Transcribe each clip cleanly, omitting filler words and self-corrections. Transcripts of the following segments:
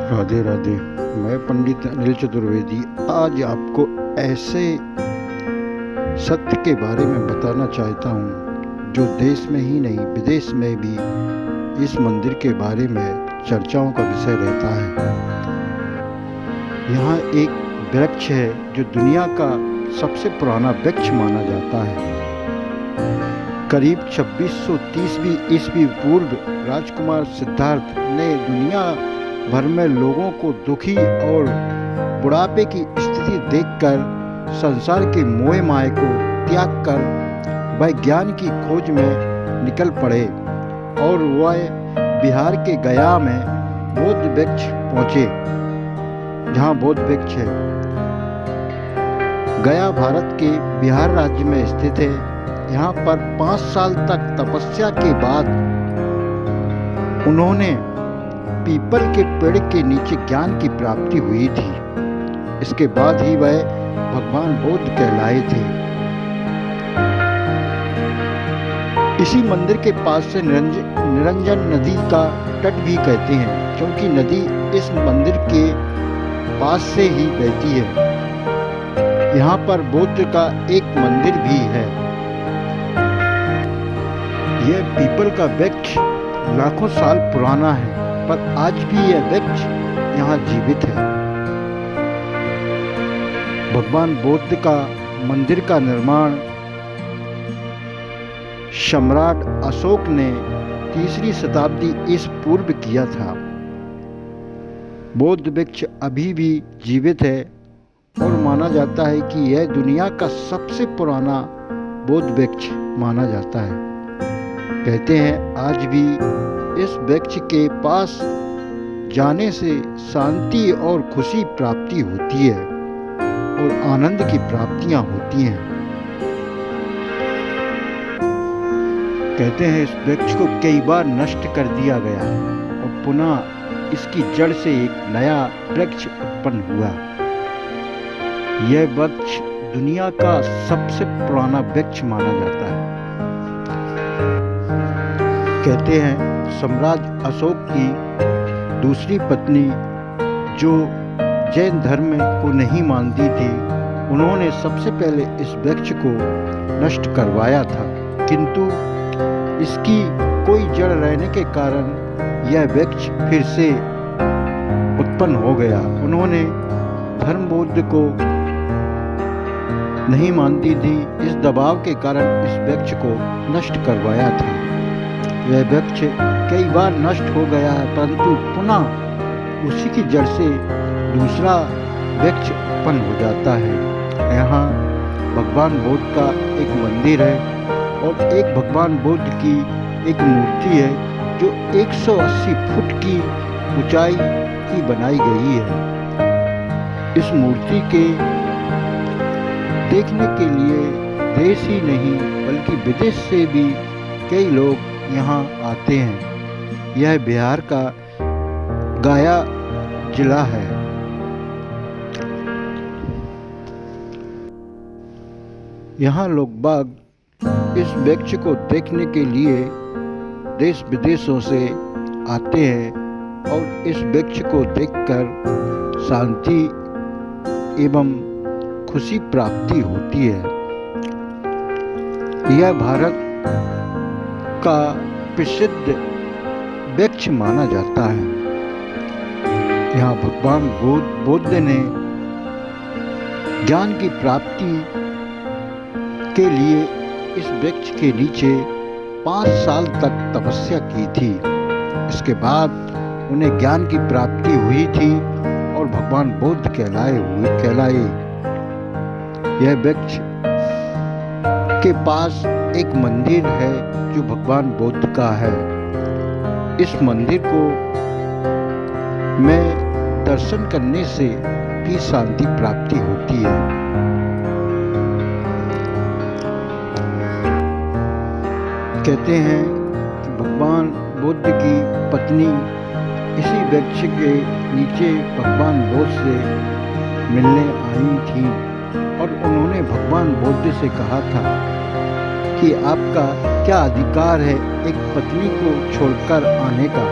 राधे राधे। मैं पंडित अनिल चतुर्वेदी आज आपको ऐसे सत्य के बारे में बताना चाहता हूँ जो देश में ही नहीं विदेश में भी इस मंदिर के बारे में चर्चाओं का विषय रहता है। यहाँ एक वृक्ष है जो दुनिया का सबसे पुराना वृक्ष माना जाता है। करीब 2630 ईस्वी पूर्व राजकुमार सिद्धार्थ ने दुनिया भर में लोगों को दुखी और बुढ़ापे की स्थिति देखकर संसार के मोह माया को त्याग कर वह ज्ञान की खोज में निकल पड़े और वह बिहार के गया में बोध वृक्ष पहुंचे, जहां बोध वृक्ष है। गया भारत के बिहार राज्य में स्थित है। यहाँ पर 5 साल तक तपस्या के बाद उन्होंने पीपल के पेड़ के नीचे ज्ञान की प्राप्ति हुई थी। इसके बाद ही वह भगवान बुद्ध कहलाए थे। इसी मंदिर के पास से निरंजन नदी का तट भी कहते हैं, क्योंकि नदी इस मंदिर के पास से ही बहती है। यहाँ पर बुद्ध का एक मंदिर भी है। यह पीपल का वृक्ष लाखों साल पुराना है, पर आज भी यह वृक्ष यहाँ जीवित है। भगवान बुद्ध का मंदिर का निर्माण सम्राट अशोक ने 3री शताब्दी ईसा पूर्व किया था। बोध वृक्ष अभी भी जीवित है और माना जाता है कि यह दुनिया का सबसे पुराना बोध वृक्ष माना जाता है। कहते हैं आज भी इस वृक्ष के पास जाने से शांति और खुशी प्राप्ति होती है और आनंद की प्राप्तियां होती हैं। कहते हैं इस वृक्ष को कई बार नष्ट कर दिया गया और पुनः इसकी जड़ से एक नया वृक्ष उत्पन्न हुआ। यह वृक्ष दुनिया का सबसे पुराना वृक्ष माना जाता है। कहते हैं सम्राट अशोक की दूसरी पत्नी, जो जैन धर्म को नहीं मानती थी, उन्होंने सबसे पहले इस वृक्ष को नष्ट करवाया था, किंतु इसकी कोई जड़ रहने के कारण यह वृक्ष फिर से उत्पन्न हो गया। उन्होंने धर्म बुद्ध को नहीं मानती थी, इस दबाव के कारण इस वृक्ष को नष्ट करवाया था। यह वृक्ष कई बार नष्ट हो गया है, परंतु पुनः उसी की जड़ से दूसरा वृक्ष उत्पन्न हो जाता है। यहाँ भगवान बुद्ध का एक मंदिर है और एक भगवान बुद्ध की एक मूर्ति है जो 180 फुट की ऊंचाई की बनाई गई है। इस मूर्ति के देखने के लिए देश ही नहीं बल्कि विदेश से भी कई लोग यहाँ आते हैं। यह बिहार का गया जिला है। यहाँ लोग बाग इस वृक्ष को देखने के लिए देश विदेशों से आते हैं और इस वृक्ष को देखकर शांति एवं खुशी प्राप्ति होती है। यह भारत का प्रसिद्ध वृक्ष माना जाता है। यहाँ भगवान बुद्ध ने ज्ञान की प्राप्ति के लिए इस वृक्ष के नीचे 5 साल तक तपस्या की थी। इसके बाद उन्हें ज्ञान की प्राप्ति हुई थी और भगवान बुद्ध कहलाए। यह वृक्ष के पास एक मंदिर है जो भगवान बुद्ध का है। इस मंदिर को में दर्शन करने से भी शांति प्राप्ति होती है। कहते हैं कि भगवान बुद्ध की पत्नी इसी वृक्ष के नीचे भगवान बुद्ध से मिलने आई थी और उन्होंने भगवान बुद्ध से कहा था कि आपका क्या अधिकार है एक पत्नी को छोड़कर आने का।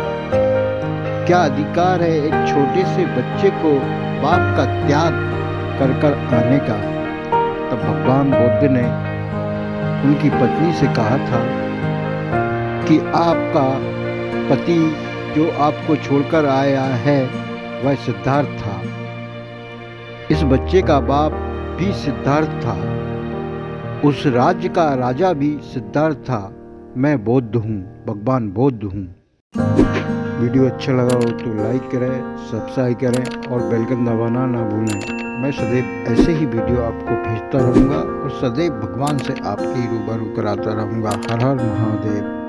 क्या अधिकार है एक छोटे से बच्चे को बाप का त्याग कर कर आने का। तब भगवान बुद्ध ने उनकी पत्नी से कहा था कि आपका पति जो आपको छोड़कर आया है वह सिद्धार्थ था। इस बच्चे का बाप भी सिद्धार्थ था। उस राज्य का राजा भी सिद्धार्थ था। मैं बौद्ध हूँ, भगवान बौद्ध हूँ। वीडियो अच्छा लगा हो तो लाइक करें, सब्सक्राइब करें और बेल आइकन दबाना ना भूलें। मैं सदैव ऐसे ही वीडियो आपको भेजता रहूँगा और सदैव भगवान से आपकी रूबरू कराता रहूँगा। हर हर महादेव।